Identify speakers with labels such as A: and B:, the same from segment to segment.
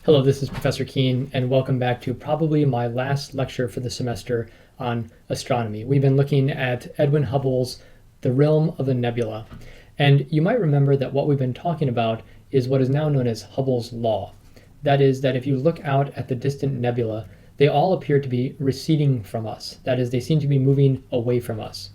A: Hello, this is Professor Kuehn, and welcome back to probably my last lecture for the semester on astronomy. We've been looking at Edwin Hubble's The Realm of the Nebula. And you might remember that what we've been talking about is what is now known as Hubble's law. That is, that if you look out at the distant nebula, they all appear to be receding from us. That is, they seem to be moving away from us.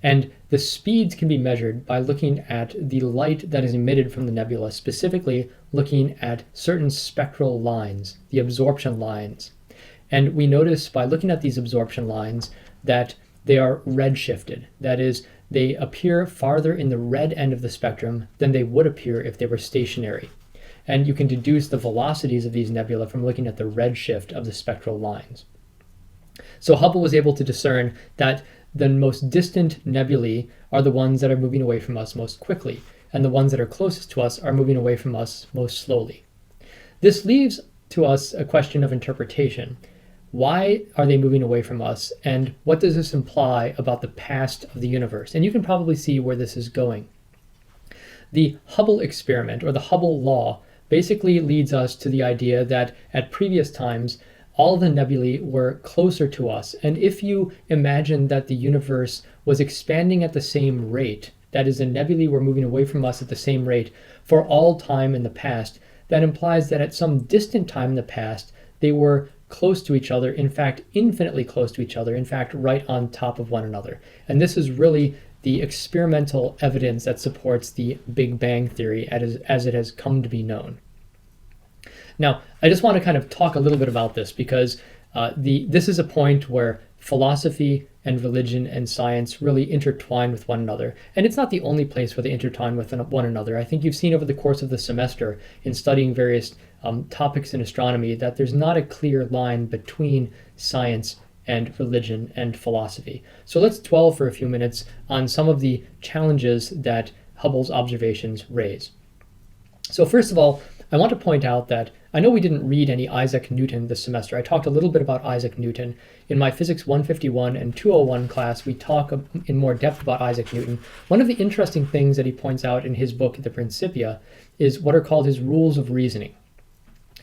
A: And the speeds can be measured by looking at the light that is emitted from the nebula, specifically looking at certain spectral lines, the absorption lines. And we notice by looking at these absorption lines that they are redshifted. That is, they appear farther in the red end of the spectrum than they would appear if they were stationary. And you can deduce the velocities of these nebula from looking at the redshift of the spectral lines. So Hubble was able to discern that the most distant nebulae are the ones that are moving away from us most quickly, and the ones that are closest to us are moving away from us most slowly. This leaves to us a question of interpretation. Why are they moving away from us, and what does this imply about the past of the universe? And you can probably see where this is going. The Hubble experiment, or the Hubble law, basically leads us to the idea that at previous times, all of the nebulae were closer to us. And if you imagine that the universe was expanding at the same rate, that is, the nebulae were moving away from us at the same rate for all time in the past, that implies that at some distant time in the past, they were close to each other, in fact, infinitely close to each other, in fact, right on top of one another. And this is really the experimental evidence that supports the Big Bang theory as it has come to be known. Now, I just want to kind of talk a little bit about this because this is a point where philosophy and religion and science really intertwine with one another. And it's not the only place where they intertwine with one another. I think you've seen over the course of the semester in studying various topics in astronomy that there's not a clear line between science and religion and philosophy. So let's dwell for a few minutes on some of the challenges that Hubble's observations raise. So first of all, I want to point out that I know we didn't read any Isaac Newton this semester. I talked a little bit about Isaac Newton. In my Physics 151 and 201 class, we talk in more depth about Isaac Newton. One of the interesting things that he points out in his book, The Principia, is what are called his rules of reasoning.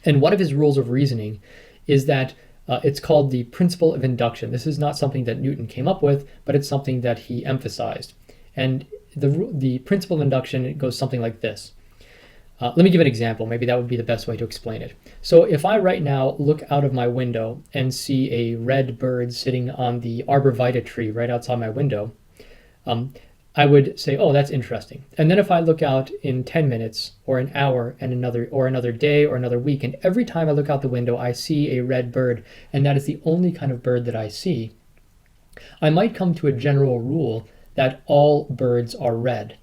A: And one of his rules of reasoning is that it's called the principle of induction. This is not something that Newton came up with, but it's something that he emphasized. And the principle of induction, it goes something like this. Let me give an example. Maybe that would be the best way to explain it. So if I right now look out of my window and see a red bird sitting on the arborvitae tree right outside my window, I would say, oh, that's interesting. And then if I look out in 10 minutes or an hour and another day or another week, and every time I look out the window, I see a red bird, and that is the only kind of bird that I see, I might come to a general rule that all birds are red.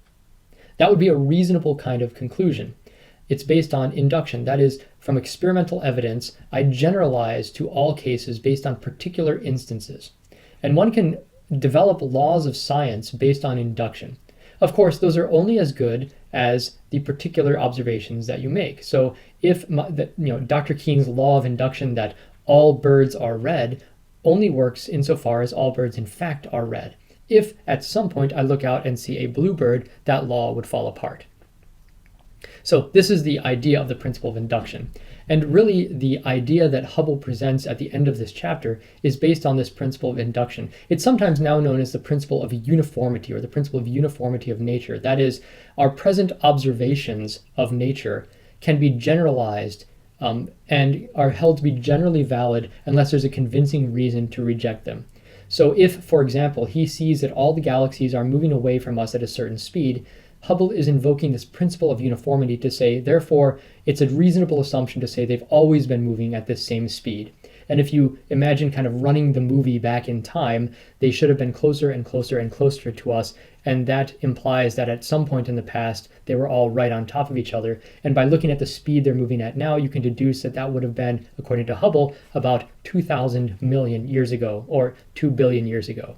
A: That would be a reasonable kind of conclusion. It's based on induction. That is, from experimental evidence, I generalize to all cases based on particular instances. And one can develop laws of science based on induction. Of course, those are only as good as the particular observations that you make. So if Dr. Kuehn's law of induction that all birds are red only works insofar as all birds in fact are red. If at some point I look out and see a blue bird, that law would fall apart. So this is the idea of the principle of induction. And really the idea that Hubble presents at the end of this chapter is based on this principle of induction. It's sometimes now known as the principle of uniformity, or the principle of uniformity of nature. That is, our present observations of nature can be generalized and are held to be generally valid unless there's a convincing reason to reject them. So if, for example, he sees that all the galaxies are moving away from us at a certain speed, Hubble is invoking this principle of uniformity to say, therefore, it's a reasonable assumption to say they've always been moving at this same speed. And if you imagine kind of running the movie back in time, they should have been closer and closer and closer to us. And that implies that at some point in the past, they were all right on top of each other. And by looking at the speed they're moving at now, you can deduce that that would have been, according to Hubble, about 2,000 million years ago, or 2 billion years ago.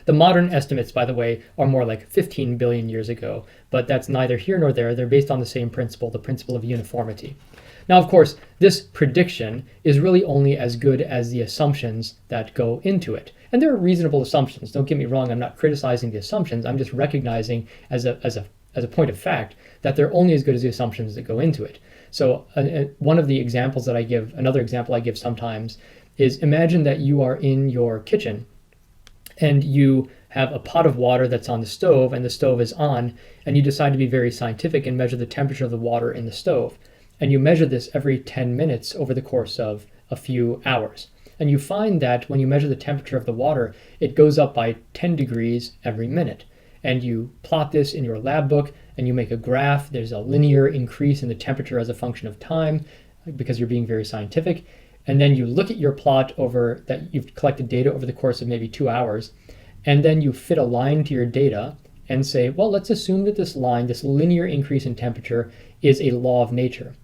A: The modern estimates, by the way, are more like 15 billion years ago, but that's neither here nor there. They're based on the same principle, the principle of uniformity. Now, of course, this prediction is really only as good as the assumptions that go into it. And there are reasonable assumptions. Don't get me wrong, I'm not criticizing the assumptions. I'm just recognizing as a as a point of fact, that they're only as good as the assumptions that go into it. So one of the examples that I give, another example I give sometimes, is imagine that you are in your kitchen and you have a pot of water that's on the stove and the stove is on, and you decide to be very scientific and measure the temperature of the water in the stove. And you measure this every 10 minutes over the course of a few hours. And you find that when you measure the temperature of the water, it goes up by 10 degrees every minute. And you plot this in your lab book and you make a graph. There's a linear increase in the temperature as a function of time because you're being very scientific. And then you look at your plot over that you've collected data over the course of maybe 2 hours. And then you fit a line to your data and say, well, let's assume that this line, this linear increase in temperature, is a law of nature.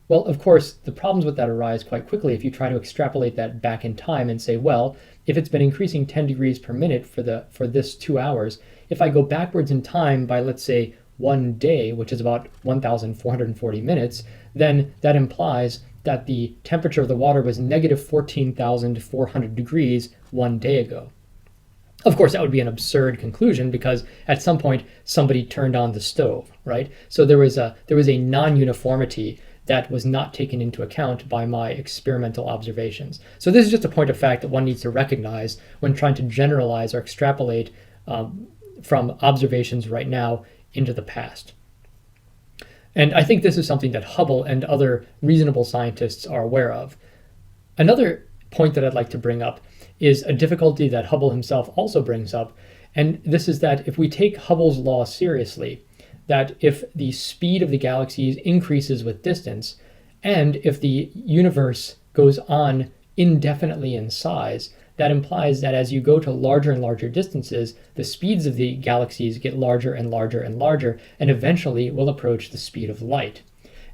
A: Well, of course, the problems with that arise quite quickly if you try to extrapolate that back in time and say, well, if it's been increasing 10 degrees per minute for this 2 hours, if I go backwards in time by, let's say, 1 day, which is about 1,440 minutes, then that implies that the temperature of the water was negative 14,400 degrees 1 day ago. Of course, that would be an absurd conclusion because at some point somebody turned on the stove, right? So there was a non-uniformity that was not taken into account by my experimental observations. So this is just a point of fact that one needs to recognize when trying to generalize or extrapolate from observations right now into the past. And I think this is something that Hubble and other reasonable scientists are aware of. Another point that I'd like to bring up is a difficulty that Hubble himself also brings up, and this is that if we take Hubble's law seriously, that if the speed of the galaxies increases with distance, and if the universe goes on indefinitely in size, that implies that as you go to larger and larger distances, the speeds of the galaxies get larger and larger and larger, and eventually will approach the speed of light.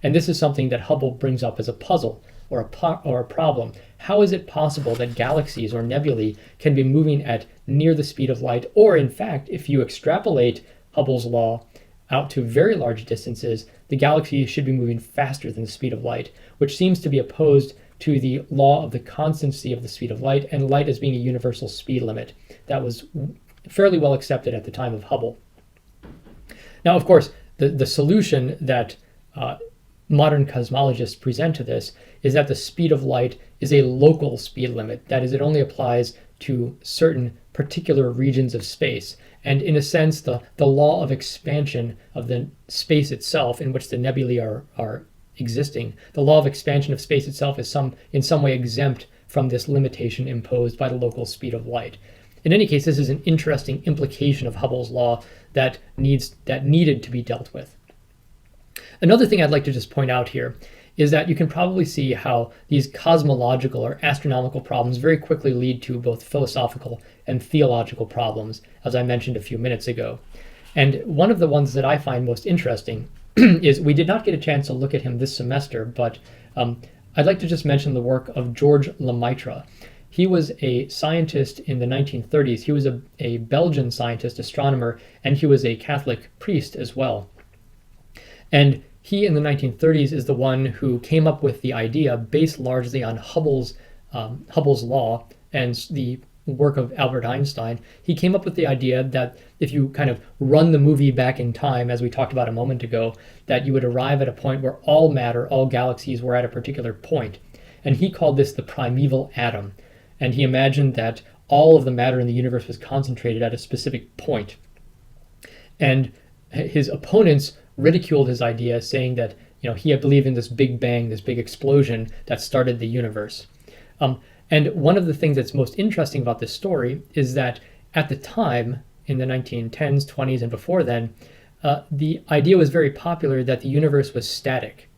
A: And this is something that Hubble brings up as a puzzle or a problem. How is it possible that galaxies or nebulae can be moving at near the speed of light? Or in fact, if you extrapolate Hubble's law out to very large distances, the galaxy should be moving faster than the speed of light, which seems to be opposed to the law of the constancy of the speed of light, and light as being a universal speed limit that was fairly well accepted at the time of Hubble. Now, of course, the solution that modern cosmologists present to this is that the speed of light is a local speed limit. That is, it only applies to certain particular regions of space. And in a sense, the law of expansion of the space itself in which the nebulae are existing, the law of expansion of space itself is in some way exempt from this limitation imposed by the local speed of light. In any case, this is an interesting implication of Hubble's law that needed to be dealt with. Another thing I'd like to just point out here is that you can probably see how these cosmological or astronomical problems very quickly lead to both philosophical and theological problems, as I mentioned a few minutes ago. And one of the ones that I find most interesting is we did not get a chance to look at him this semester, but I'd like to just mention the work of George Lemaitre. He was a scientist in the 1930s. He was a Belgian scientist, astronomer, and he was a Catholic priest as well. And he in the 1930s is the one who came up with the idea based largely on Hubble's law and the work of Albert Einstein. He came up with the idea that if you kind of run the movie back in time, as we talked about a moment ago, that you would arrive at a point where all matter, all galaxies were at a particular point. And he called this the primeval atom. And he imagined that all of the matter in the universe was concentrated at a specific point. And his opponents ridiculed his idea, saying that he had believed in this big bang, this big explosion that started the universe. And one of the things that's most interesting about this story is that at the time, in the 1910s, 20s, and before then, the idea was very popular that the universe was static.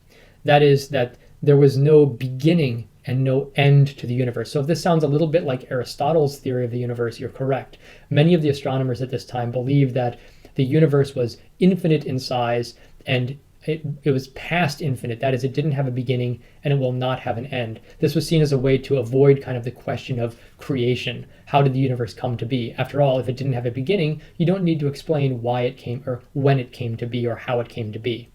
A: That is, that there was no beginning and no end to the universe. So if this sounds a little bit like Aristotle's theory of the universe, you're correct. Many of the astronomers at this time believed that the universe was infinite in size and it was past infinite. That is, it didn't have a beginning and it will not have an end. This was seen as a way to avoid kind of the question of creation. How did the universe come to be? After all, if it didn't have a beginning, you don't need to explain why it came or when it came to be or how it came to be.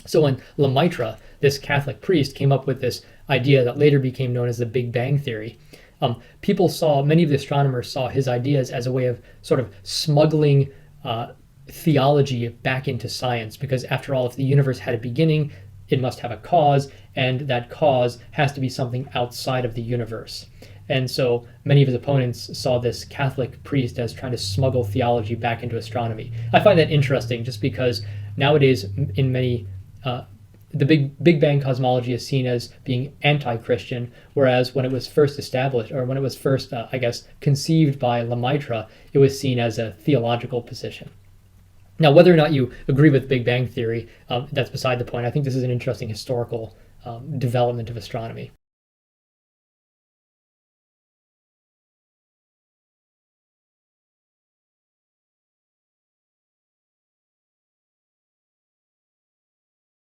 A: So when Lemaitre, this Catholic priest, came up with this idea that later became known as the Big Bang Theory, many of the astronomers saw his ideas as a way of sort of smuggling theology back into science, because after all, if the universe had a beginning, it must have a cause, and that cause has to be something outside of the universe. And so many of his opponents saw this Catholic priest as trying to smuggle theology back into astronomy. I find that interesting just because nowadays in many the Big Bang cosmology is seen as being anti-Christian, whereas when it was first established, or when it was first, conceived by Lemaitre, it was seen as a theological position. Now, whether or not you agree with Big Bang theory, that's beside the point. I think this is an interesting historical development of astronomy.